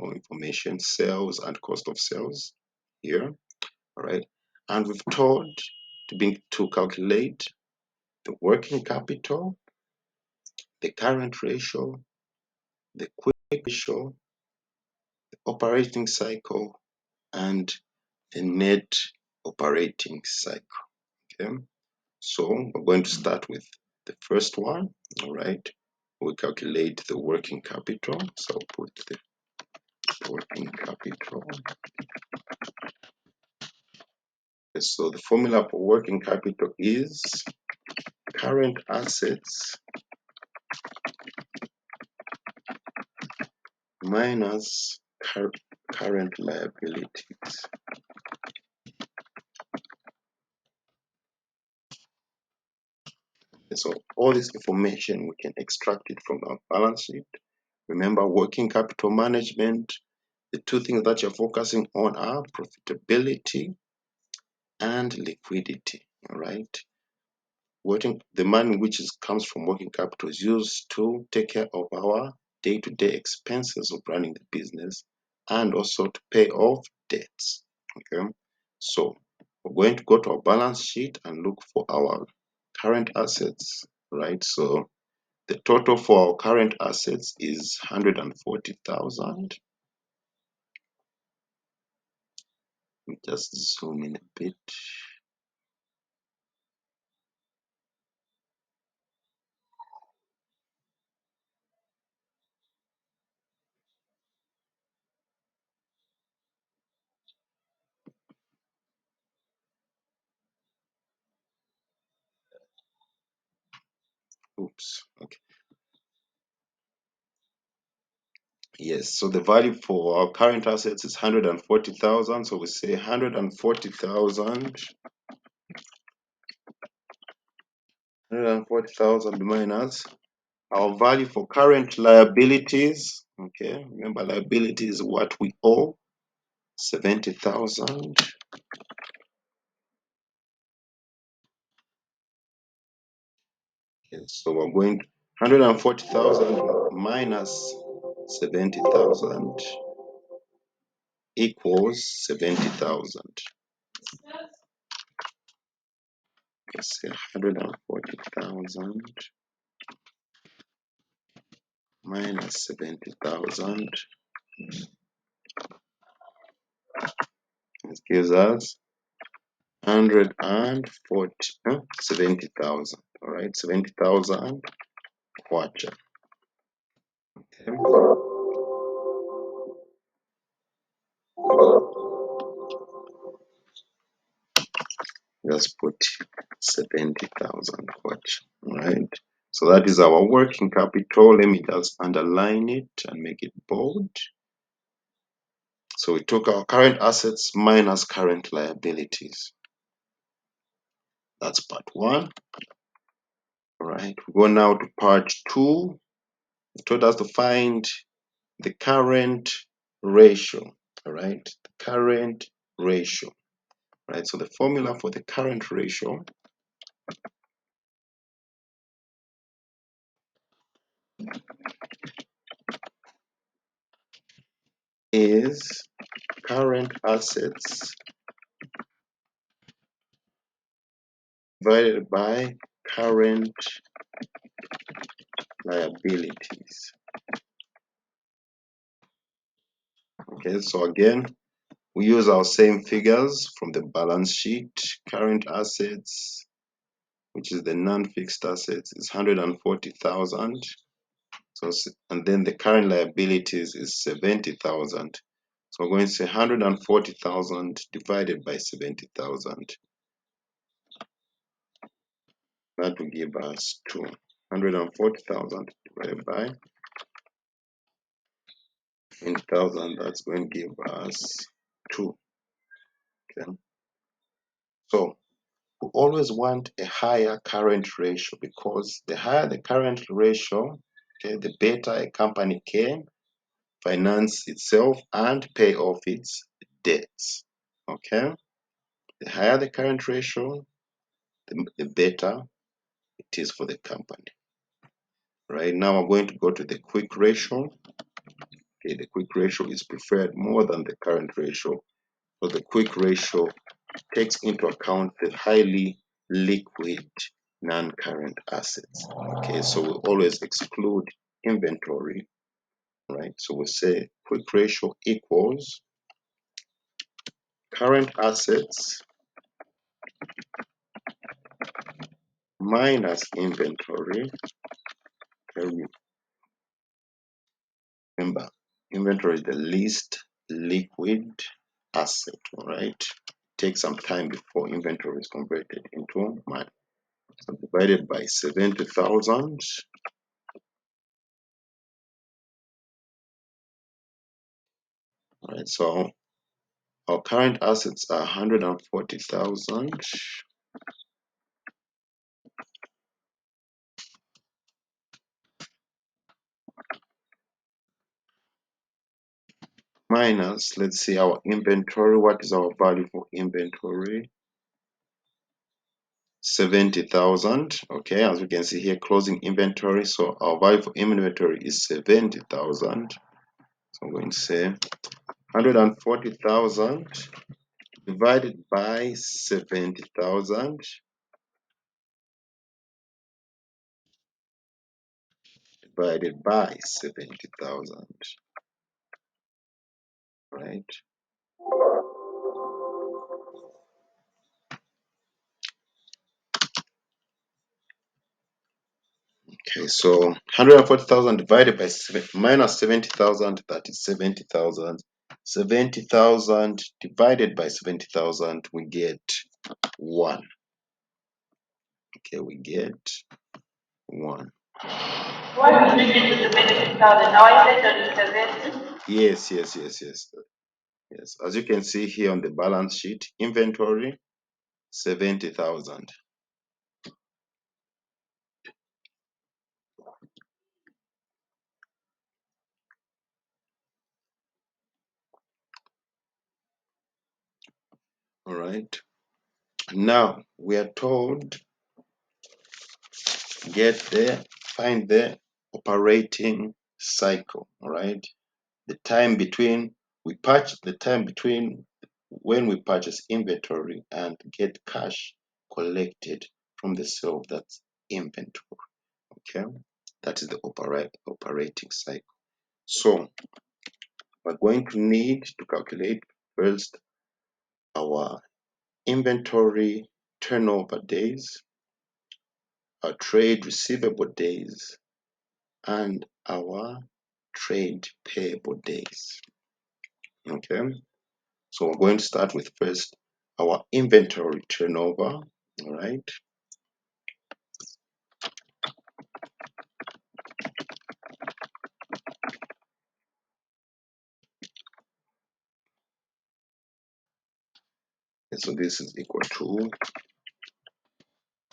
information, sales and cost of sales here. All right, and we've told to calculate the working capital, the current ratio, the quick ratio, the operating cycle, and the net operating cycle. Okay, so we're going to start with the first one. All right, we calculate the working capital. So I'll put the working capital. So the formula for working capital is current assets minus current liabilities. So all this information, we can extract it from our balance sheet. Remember, working capital management, the two things that you're focusing on are profitability and liquidity. All right. The money comes from working capital is used to take care of our day-to-day expenses of running the business and also to pay off debts. Okay. So we're going to go to our balance sheet and look for our current assets, right? So the total for our current assets is 140,000. Just zoom in a bit. Oops. Okay. Yes, so the value for our current assets is 140,000. So we say 140,000 minus our value for current liabilities. Okay, remember liability is what we owe, 70,000. Okay, so we're going to 140,000 minus 70,000 equals 70,000. Let's say 140,000 minus 70,000. It gives us 70,000. All right, 70,000 kwacha. Okay. Just put 70,000 kwacha. All right. So that is our working capital. Let me just underline it and make it bold. So we took our current assets minus current liabilities. That's part one. All right. We go now to part two. It told us to find the current ratio. All right. The current ratio. Right. So the formula for the current ratio is current assets divided by current liabilities. Okay, so again, we use our same figures from the balance sheet. Current assets, which is the non-fixed assets, is 140,000. So, and then the current liabilities is 70,000. So we're going to say 140,000 divided by 70,000. That will give us 240,000 divided by 20,000. That's going to give us 2. Okay. So we always want a higher current ratio, because the higher the current ratio, okay, the better a company can finance itself and pay off its debts. Okay. The higher the current ratio, the better it is for the company. Right now, I'm going to go to the quick ratio. Okay, the quick ratio is preferred more than the current ratio. So the quick ratio takes into account the highly liquid non-current assets. Okay, so we always exclude inventory, right? So we say quick ratio equals current assets minus inventory. Okay, remember, inventory is the least liquid asset, all right? Take some time before inventory is converted into money. So divided by 70,000. All right, so our current assets are 140,000 minus, let's see, our inventory. What is our value for inventory? 70,000. Okay, as you can see here, closing inventory. So our value for inventory is 70,000. So I'm going to say 140,000 divided by 70,000 divided by 70,000, right? Okay, so 140,000 divided by 7 minus 70,000, that is 70,000. 70,000 divided by 70,000, we get 1. Okay, we get 1. What is the 70,000? Now inventory is 70. Yes, yes, yes, yes. Yes, as you can see here on the balance sheet, inventory 70,000. All right. Now we are told find the operating cycle. All right. The time between the time between when we purchase inventory and get cash collected from the sale of that inventory. Okay, that is the operating cycle. So we're going to need to calculate first our inventory turnover days, our trade receivable days, and our trade payable days. Okay, so we're going to start with first our inventory turnover. All right. And so this is equal to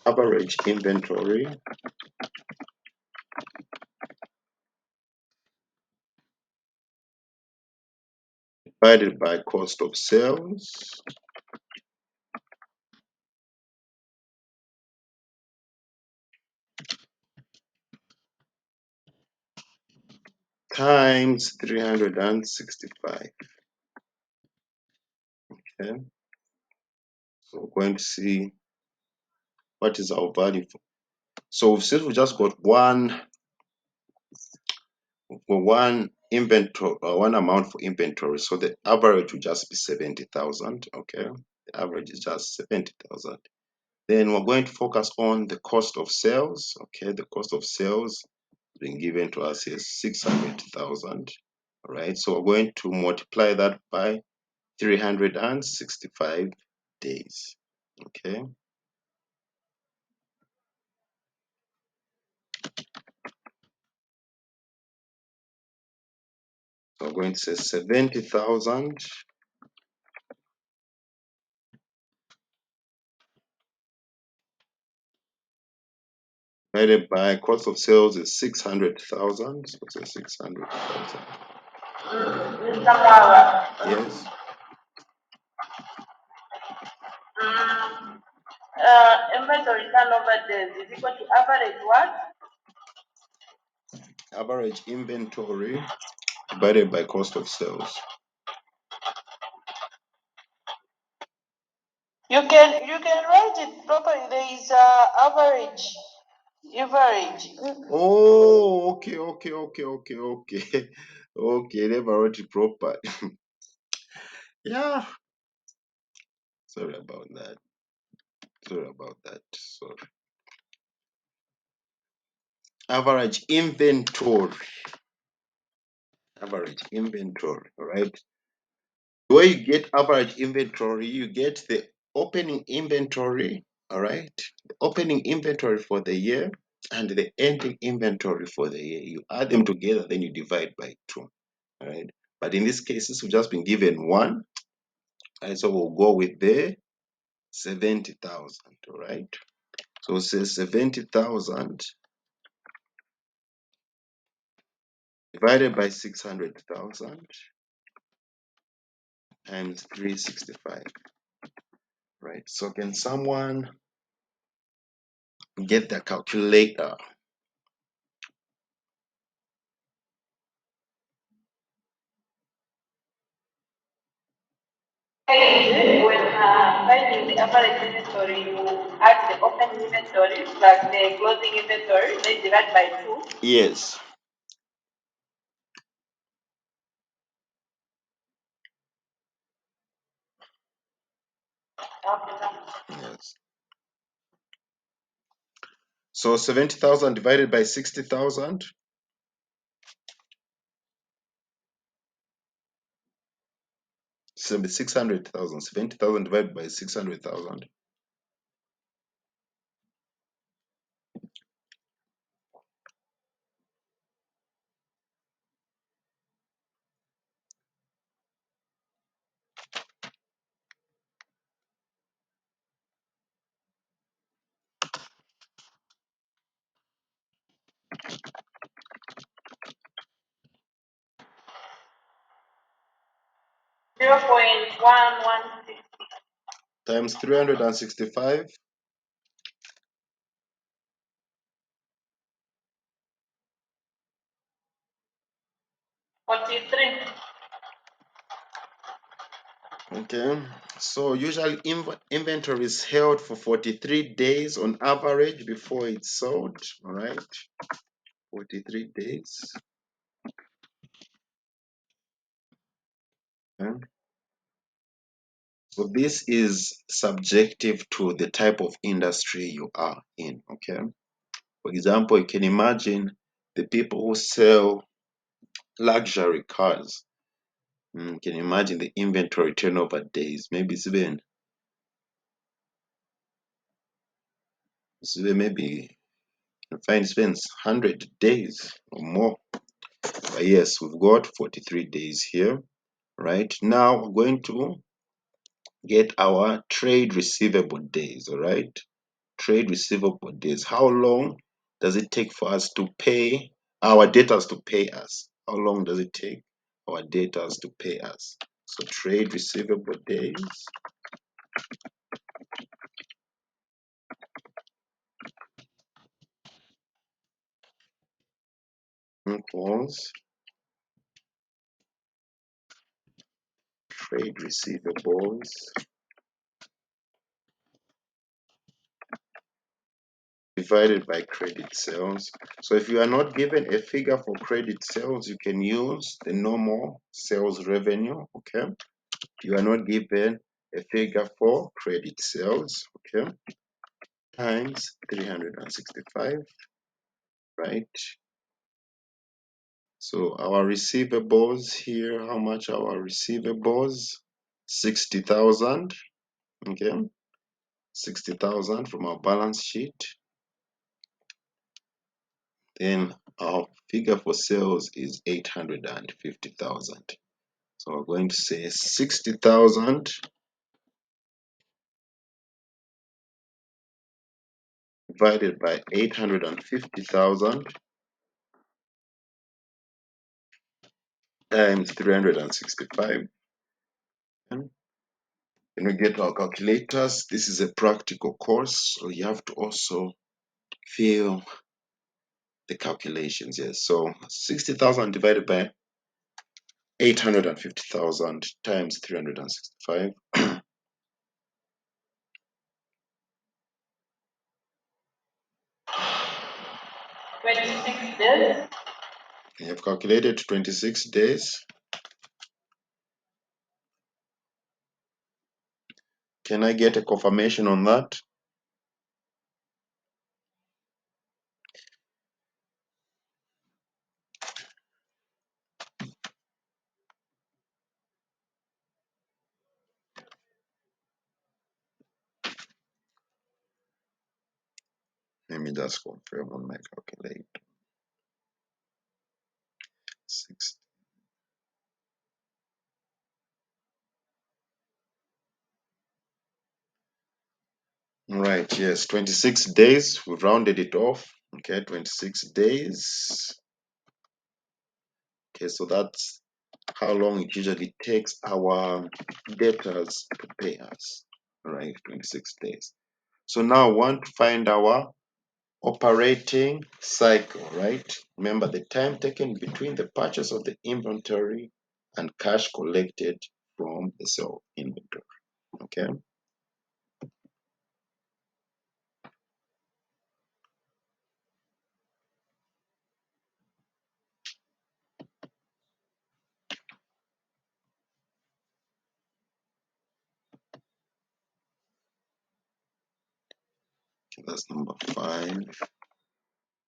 average inventory divided by cost of sales times 365. Okay, so we're going to see what is our value for. So since we just got one inventory, one amount for inventory, so the average will just be 70,000. Okay, the average is just 70,000. Then we're going to focus on the cost of sales. Okay, the cost of sales being given to us is 600,000. All right, so we're going to multiply that by 365 days. Okay, so we're going to say 70,000 divided by cost of sales is 600,000. So say 600,000. Mr. Power. Yes, Inventory turnover days is equal to average what? average inventory divided by cost of sales. You can write it properly. There is average. Average. Oh, okay. Okay, never wrote it proper. Yeah, sorry about that. Sorry. Average inventory. All right. The way you get average inventory, you get the opening inventory, all right? The opening inventory for the year and the ending inventory for the year. You add them together, then you divide by 2, all right? But in this case, since we've just been given 1, and so we'll go with the 70,000, all right? So it says 70,000 divided by 600,000 times 365, right? So can someone get the calculator? When finding the average inventory, you add the open inventory plus the closing inventory, then divide by 2. Yes. Yes. So 70,000 divided by 60,000. 600,000. 70,000 divided by 600,000. .1160 Times 365. 43. Okay. So usually inventory is held for 43 days on average before it's sold. All right. 43 days. Okay. So this is subjective to the type of industry you are in. Okay. For example, you can imagine the people who sell luxury cars. Can you imagine the inventory turnover days? Maybe it's even maybe you find spends 100 days or more. But yes, we've got 43 days here. Right now, we're going to get our trade receivable days. All right, trade receivable days. How long does it take for us to pay our debtors to pay us? How long does it take our debtors to pay us? So trade receivable days equals trade receivables divided by credit sales. So if you are not given a figure for credit sales, you can use the normal sales revenue. Okay. You are not given a figure for credit sales. Okay. Times 365. Right. So our receivables here, how much are our receivables? 60,000. Okay. 60,000 from our balance sheet. Then our figure for sales is 850,000. So we're going to say 60,000 divided by 850,000 times 365. And when we get our calculators, this is a practical course, so you have to also fill the calculations. Yes, so 60,000 divided by 850,000 times 365. 26 days. You have calculated 26 days. Can I get a confirmation on that? Let me just confirm on my calculator. 6. Right, yes, 26 days. We've rounded it off. Okay, 26 days. Okay, so that's how long it usually takes our debtors to pay us. Right, 26 days. So now I want to find our operating cycle, right? Remember the time taken between the purchase of the inventory and cash collected from the sale of inventory. Okay. Okay, that's number 5.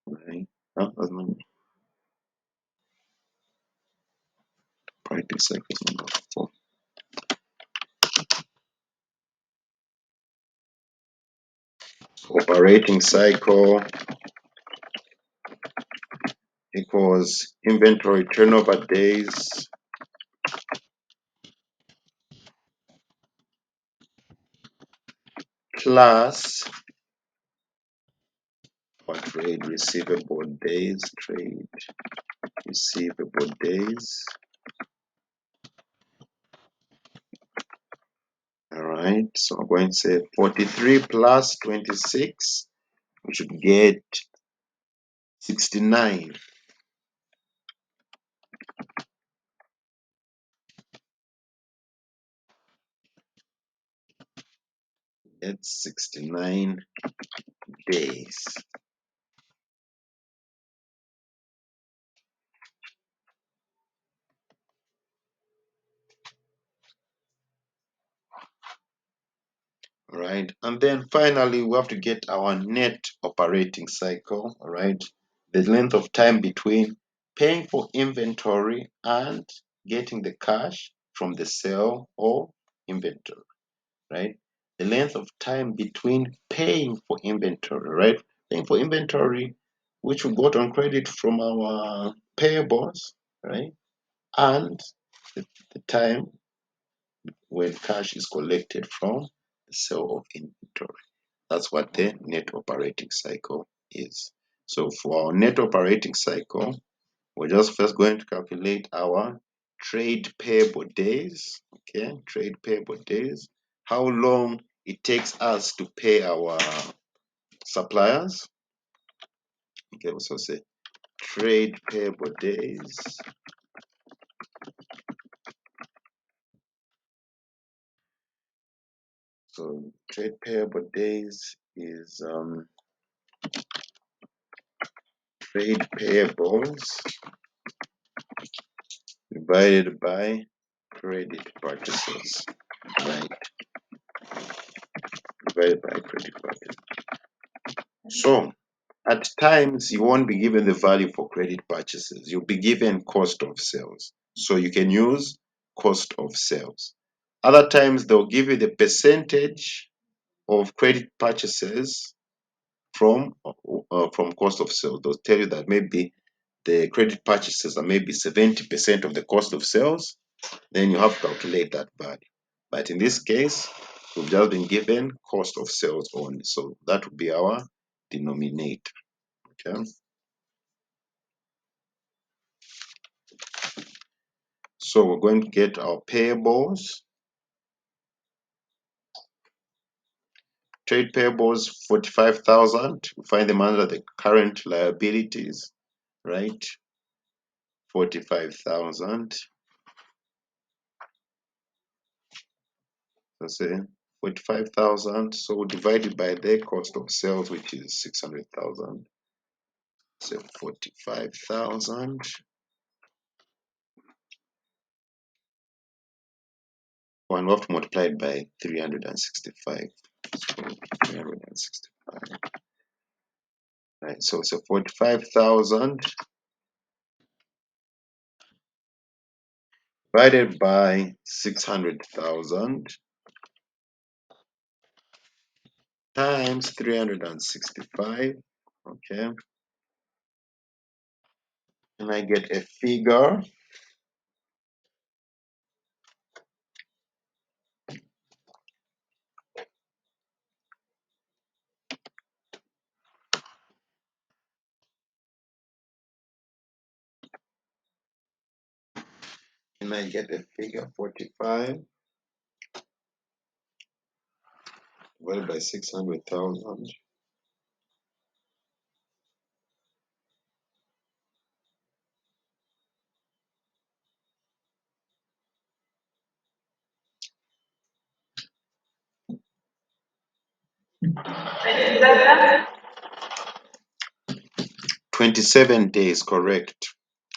Right. Oh, that's number operating cycle is number 4. Operating cycle equals inventory turnover days plus or trade receivable days, trade receivable days. All right, so I'm going to say 43 plus 26, we should get 69. It's 69 days. All right, and then finally we have to get our net operating cycle. All right, the length of time between paying for inventory and getting the cash from the sale of inventory, right? The length of time between paying for inventory, right? Paying for inventory, which we got on credit from our payables, right? And the time when cash is collected from the sale of inventory. That's what the net operating cycle is. So for our net operating cycle, we're just first going to calculate our trade payable days. Okay, trade payable days. How long it takes us to pay our suppliers. Okay, so say trade payable days. So trade payable days is trade payables divided by credit purchases. Right, divided by credit purchases. So at times you won't be given the value for credit purchases. You'll be given cost of sales. So you can use cost of sales. Other times they'll give you the percentage of credit purchases from cost of sales. They'll tell you that maybe the credit purchases are maybe 70% of the cost of sales. Then you have to calculate that value. But in this case, we've just been given cost of sales only. So that would be our denominator. Okay. So we're going to get our payables. Trade payables 45,000. We find them under the current liabilities, right? 45,000. let's say 45,000. So divided by their cost of sales, which is 600,000. So 45,000. One we have to multiply it by 365. So 365. Right. So 45,000 divided by 600,000 times 365. Okay. And I get a figure. And I get a figure 45 divided by 600,000. Twenty-seven. 27 days, correct.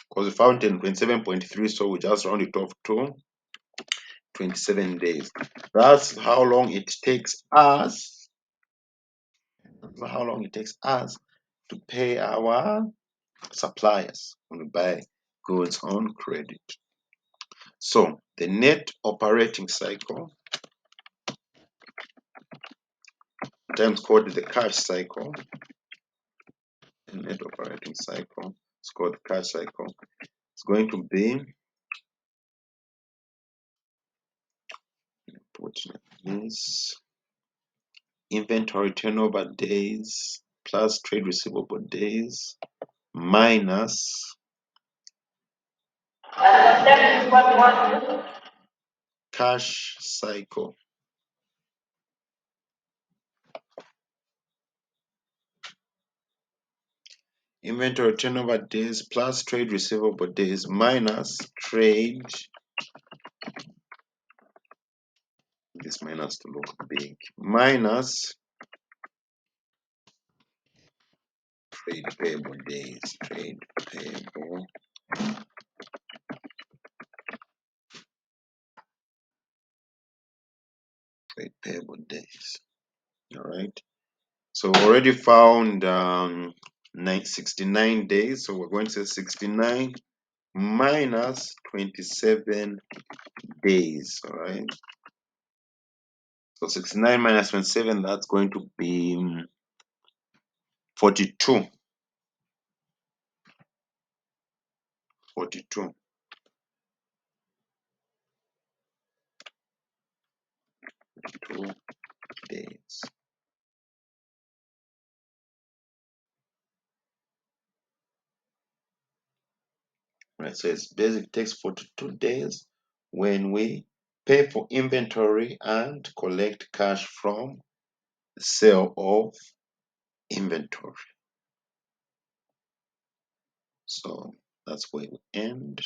Because we found 27.3, so we just round it off to 27 days. That's how long it takes us. That's how long it takes us to pay our suppliers when we buy goods on credit. So the net operating cycle, sometimes called the cash cycle, the net operating cycle, it's called the cash cycle. It's going to be, put this, inventory turnover days plus trade receivable days minus That is what we want to do. cash cycle. Inventory turnover days plus trade receivable days minus trade, this minus to look big, minus trade payable days, trade payable days. All right. So we already found 69 days. So we're going to say 69 minus 27 days. All right. So 69 minus 27, that's going to be 42. 42. 2 days. Right, so it's basically takes 42 days when we pay for inventory and collect cash from the sale of inventory. So that's where we end.